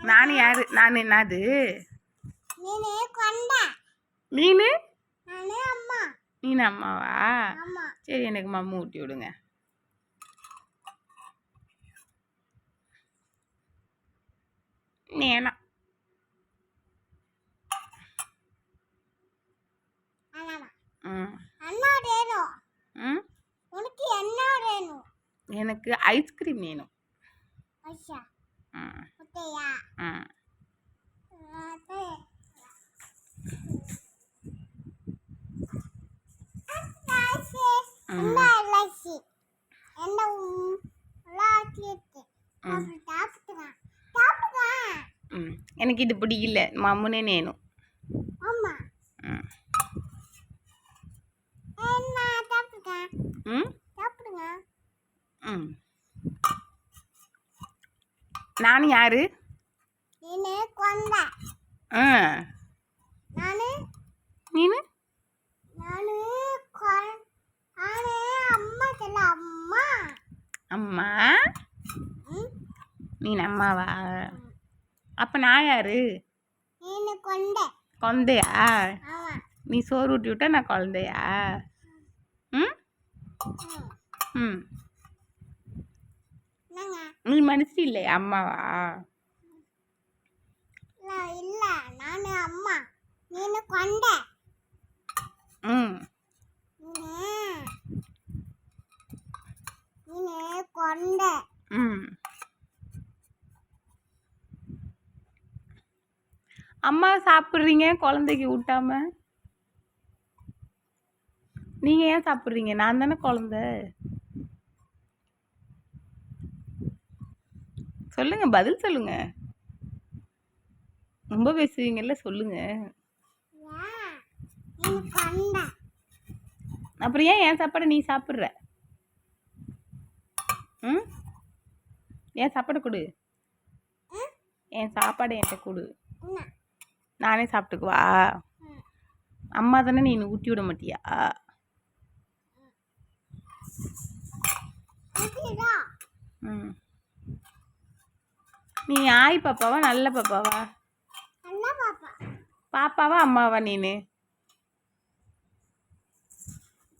நான் யாரு? நான் என்னது? நீனு நீனு அம்மாவா? சரி, எனக்கு மம்மு ஊட்டி விடுங்க. நேனா எனக்கு ஐஸ்கிரீம் வேணும். எனக்கு இது பிடிக்கல, மம்முனே நேனும். நான் யாரு? நீனு அம்மா. நீ அம்மாவா? அப்ப நான் யாரு? குழந்தையா? நீ சோறு ஊட்டி விட்டா நான் குழந்தையா? நீ மனசு இல்லையா அம்மாவா? அம்மா சாப்பிட்றீங்க குழந்தைக்கு ஊட்டாம? நீங்க ஏன் சாப்பிட்றீங்க? நான் தானே குழந்தை. சொல்லுங்க, பதில் சொல்லுங்க. ரொம்ப பேசுவீங்கல்ல, சொல்லுங்க. அப்புறம் ஏன் சாப்பாடு நீ சாப்பிட்ற? ஏன் சாப்பாடு கொடு. என் சாப்பாடு என்கிட்ட கொடு, நானே சாப்பிட்டுக்குவா? அம்மா தானே, நீ ஊட்டி விட மாட்டியா? நீ ஆய் பாப்பாவா நல்ல பாப்பாவா? பாப்பாவா அம்மாவா நீனு?